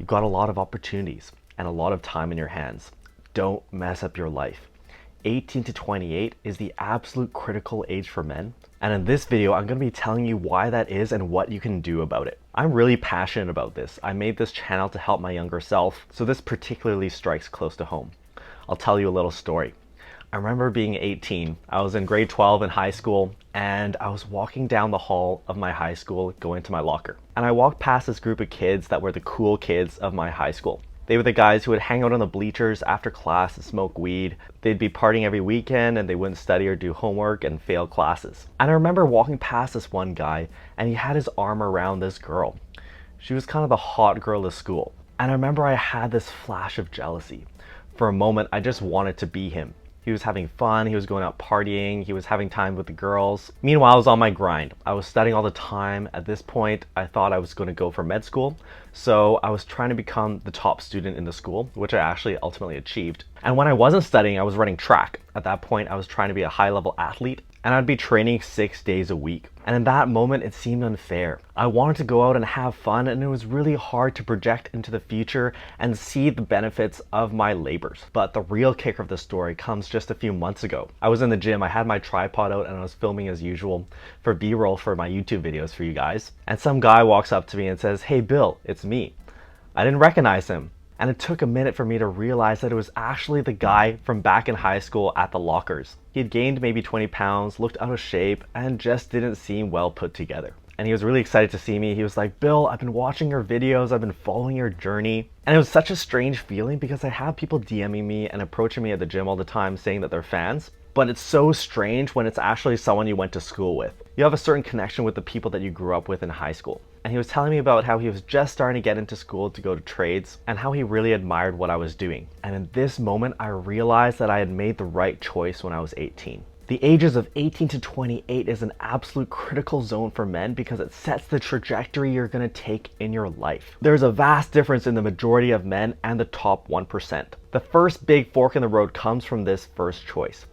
You've got a lot of opportunities and a lot of time in your hands. Don't mess up your life. 18 to 28 is the absolute critical age for men. And in this video, I'm going to be telling you why that is and what you can do about it. I'm really passionate about this. I made this channel to help my younger self, so this particularly strikes close to home. I'll tell you a little story. I remember being 18. I was in grade 12 in high school, and I was walking down the hall of my high school going to my locker. And I walked past this group of kids that were the cool kids of my high school. They were the guys who would hang out on the bleachers after class and smoke weed. They'd be partying every weekend and they wouldn't study or do homework and fail classes. And I remember walking past this one guy and he had his arm around this girl. She was kind of the hot girl of school. And I remember I had this flash of jealousy. For a moment, I just wanted to be him. He was having fun, he was going out partying, he was having time with the girls. Meanwhile, I was on my grind. I was studying all the time. At this point, I thought I was going to go for med school. So I was trying to become the top student in the school, which I actually ultimately achieved. And when I wasn't studying, I was running track. At that point, I was trying to be a high-level athlete, and I'd be training 6 days a week. And in that moment, it seemed unfair. I wanted to go out and have fun, and it was really hard to project into the future and see the benefits of my labors. But the real kicker of the story comes just a few months ago. I was in the gym, I had my tripod out, and I was filming as usual for B-roll for my YouTube videos for you guys. And some guy walks up to me and says, "Hey Bill, it's me." I didn't recognize him. And it took a minute for me to realize that it was actually the guy from back in high school at the lockers. He had gained maybe 20 pounds, looked out of shape, and just didn't seem well put together. And he was really excited to see me. He was like, "Bill, I've been watching your videos, I've been following your journey." And it was such a strange feeling because I have people DMing me and approaching me at the gym all the time saying that they're fans. But it's so strange when it's actually someone you went to school with. You have a certain connection with the people that you grew up with in high school. And he was telling me about how he was just starting to get into school to go to trades and how he really admired what I was doing. And in this moment, I realized that I had made the right choice when I was 18. The ages of 18 to 28 is an absolute critical zone for men because it sets the trajectory you're going to take in your life. There's a vast difference in the majority of men and the top 1%. The first big fork in the road comes from this first choice.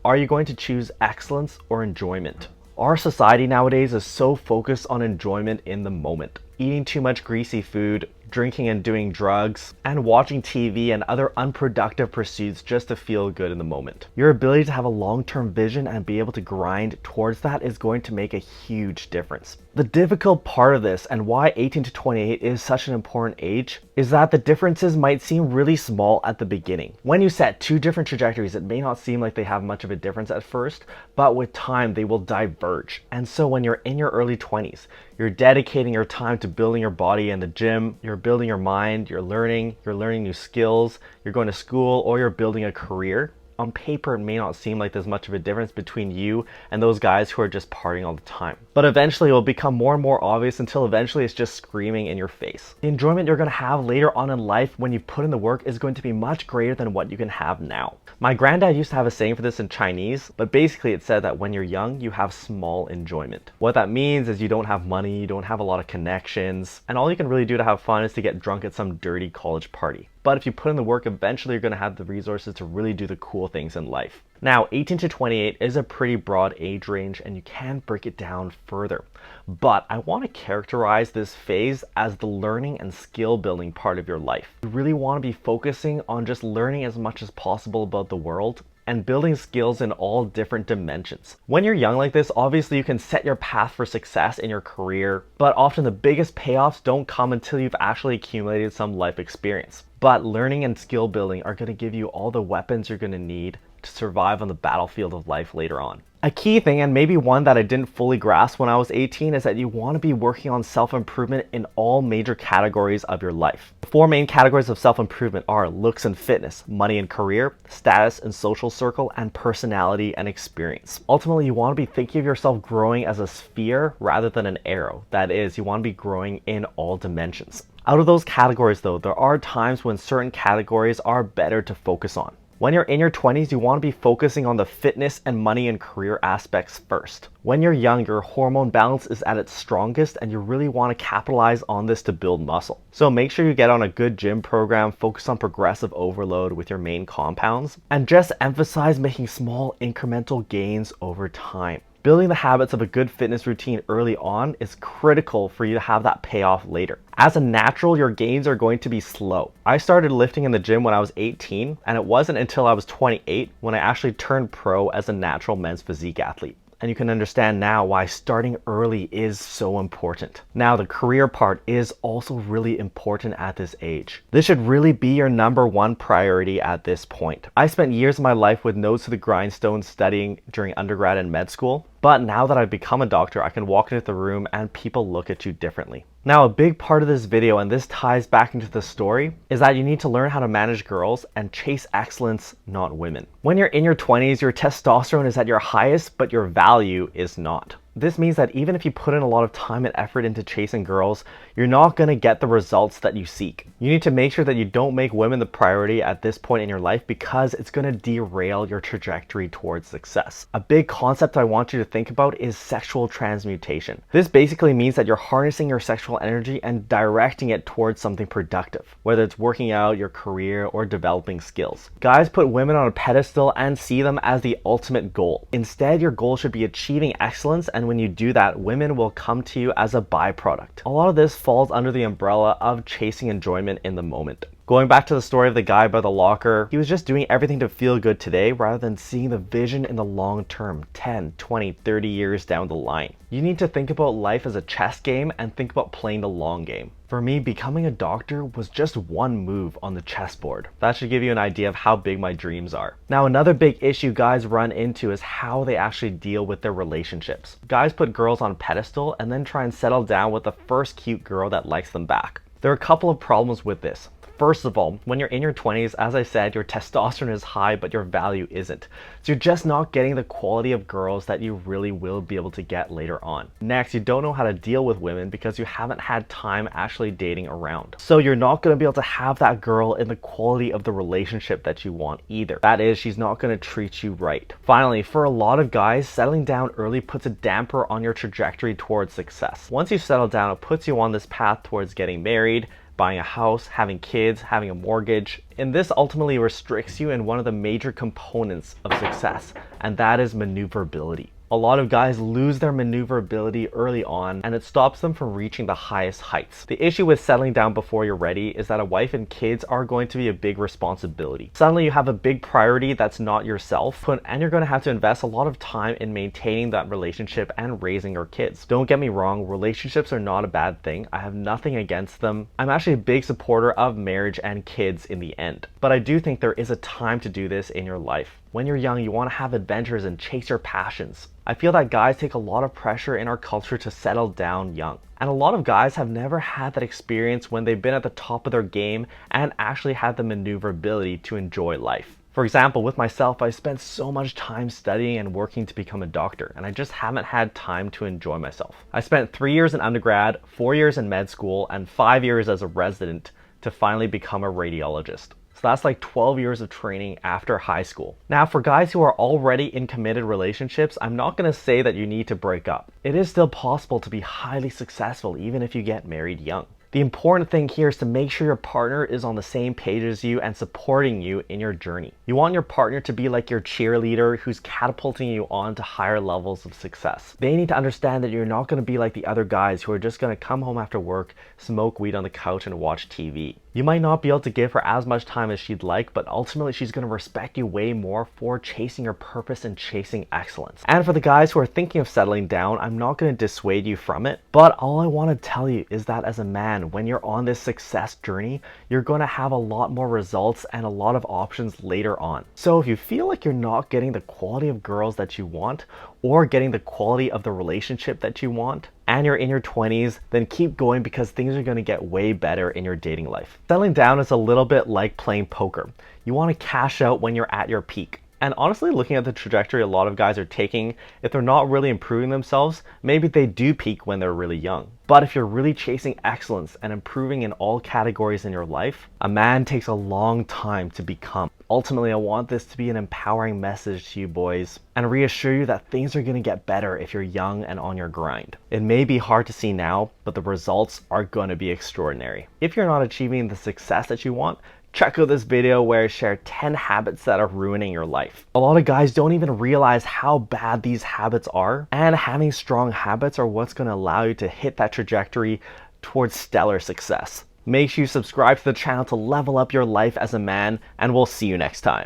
Are you going to choose excellence or enjoyment? Our society nowadays is so focused on enjoyment in the moment. Eating too much greasy food, drinking and doing drugs, and watching TV and other unproductive pursuits just to feel good in the moment. Your ability to have a long-term vision and be able to grind towards that is going to make a huge difference. The difficult part of this and why 18 to 28 is such an important age is that the differences might seem really small at the beginning. When you set two different trajectories, it may not seem like they have much of a difference at first, but with time they will diverge. And so when you're in your early 20s, you're dedicating your time to building your body in the gym, you're building your mind, you're learning new skills, you're going to school, or you're building a career. On paper, it may not seem like there's much of a difference between you and those guys who are just partying all the time. But eventually it will become more and more obvious until eventually it's just screaming in your face. The enjoyment you're going to have later on in life when you've put in the work is going to be much greater than what you can have now. My granddad used to have a saying for this in Chinese, but basically it said that when you're young, you have small enjoyment. What that means is you don't have money, you don't have a lot of connections, and all you can really do to have fun is to get drunk at some dirty college party. But if you put in the work, eventually you're going to have the resources to really do the cool things in life. Now, 18 to 28 is a pretty broad age range and you can break it down further. But I want to characterize this phase as the learning and skill building part of your life. You really want to be focusing on just learning as much as possible about the world and building skills in all different dimensions. When you're young like this, obviously you can set your path for success in your career, but often the biggest payoffs don't come until you've actually accumulated some life experience. But learning and skill building are going to give you all the weapons you're going to need to survive on the battlefield of life later on. A key thing, and maybe one that I didn't fully grasp when I was 18, is that you want to be working on self-improvement in all major categories of your life. The four main categories of self-improvement are looks and fitness, money and career, status and social circle, and personality and experience. Ultimately, you want to be thinking of yourself growing as a sphere rather than an arrow. That is, you want to be growing in all dimensions. Out of those categories though, there are times when certain categories are better to focus on. When you're in your 20s, you want to be focusing on the fitness and money and career aspects first. When you're young, your hormone balance is at its strongest and you really want to capitalize on this to build muscle. So make sure you get on a good gym program, focus on progressive overload with your main compounds, and just emphasize making small incremental gains over time. Building the habits of a good fitness routine early on is critical for you to have that payoff later. As a natural, your gains are going to be slow. I started lifting in the gym when I was 18, and it wasn't until I was 28 when I actually turned pro as a natural men's physique athlete. And you can understand now why starting early is so important. Now, the career part is also really important at this age. This should really be your #1 priority at this point. I spent years of my life with nose to the grindstone studying during undergrad and med school, but now that I've become a doctor, I can walk into the room and people look at you differently. Now, a big part of this video, and this ties back into the story, is that you need to learn how to manage girls and chase excellence, not women. When you're in your 20s, your testosterone is at your highest, but your value is not. This means that even if you put in a lot of time and effort into chasing girls, you're not going to get the results that you seek. You need to make sure that you don't make women the priority at this point in your life because it's going to derail your trajectory towards success. A big concept I want you to think about is sexual transmutation. This basically means that you're harnessing your sexual energy and directing it towards something productive, whether it's working out, your career, or developing skills. Guys put women on a pedestal and see them as the ultimate goal. Instead, your goal should be achieving excellence, and when you do that, women will come to you as a byproduct. A lot of this falls under the umbrella of chasing enjoyment in the moment. Going back to the story of the guy by the locker, he was just doing everything to feel good today rather than seeing the vision in the long term, 10, 20, 30 years down the line. You need to think about life as a chess game and think about playing the long game. For me, becoming a doctor was just one move on the chessboard. That should give you an idea of how big my dreams are. Now, another big issue guys run into is how they actually deal with their relationships. Guys put girls on a pedestal and then try and settle down with the first cute girl that likes them back. There are a couple of problems with this. First of all, when you're in your 20s, as I said, your testosterone is high, but your value isn't. So you're just not getting the quality of girls that you really will be able to get later on. Next, you don't know how to deal with women because you haven't had time actually dating around. So you're not going to be able to have that girl in the quality of the relationship that you want either. That is, she's not going to treat you right. Finally, for a lot of guys, settling down early puts a damper on your trajectory towards success. Once you settle down, it puts you on this path towards getting married, buying a house, having kids, having a mortgage, and this ultimately restricts you in one of the major components of success, and that is maneuverability. A lot of guys lose their maneuverability early on, and it stops them from reaching the highest heights. The issue with settling down before you're ready is that a wife and kids are going to be a big responsibility. Suddenly you have a big priority that's not yourself, and you're going to have to invest a lot of time in maintaining that relationship and raising your kids. Don't get me wrong, relationships are not a bad thing. I have nothing against them. I'm actually a big supporter of marriage and kids in the end. But I do think there is a time to do this in your life. When you're young, you want to have adventures and chase your passions. I feel that guys take a lot of pressure in our culture to settle down young. And a lot of guys have never had that experience when they've been at the top of their game and actually had the maneuverability to enjoy life. For example, with myself, I spent so much time studying and working to become a doctor, and I just haven't had time to enjoy myself. I spent 3 years in undergrad, 4 years in med school, and 5 years as a resident to finally become a radiologist. So that's like 12 years of training after high school. Now, for guys who are already in committed relationships, I'm not going to say that you need to break up. It is still possible to be highly successful even if you get married young. The important thing here is to make sure your partner is on the same page as you and supporting you in your journey. You want your partner to be like your cheerleader who's catapulting you on to higher levels of success. They need to understand that you're not going to be like the other guys who are just going to come home after work, smoke weed on the couch, and watch TV. You might not be able to give her as much time as she'd like, but ultimately she's going to respect you way more for chasing your purpose and chasing excellence. And for the guys who are thinking of settling down, I'm not going to dissuade you from it, but all I want to tell you is that as a man, when you're on this success journey, you're going to have a lot more results and a lot of options later on. So if you feel like you're not getting the quality of girls that you want, or getting the quality of the relationship that you want, and you're in your 20s, then keep going because things are going to get way better in your dating life. Settling down is a little bit like playing poker. You want to cash out when you're at your peak. And honestly, looking at the trajectory a lot of guys are taking, if they're not really improving themselves, maybe they do peak when they're really young. But if you're really chasing excellence and improving in all categories in your life, a man takes a long time to become. Ultimately, I want this to be an empowering message to you boys and reassure you that things are going to get better if you're young and on your grind. It may be hard to see now, but the results are going to be extraordinary. If you're not achieving the success that you want, check out this video where I share 10 habits that are ruining your life. A lot of guys don't even realize how bad these habits are, and having strong habits are what's going to allow you to hit that trajectory towards stellar success. Make sure you subscribe to the channel to level up your life as a man, and we'll see you next time.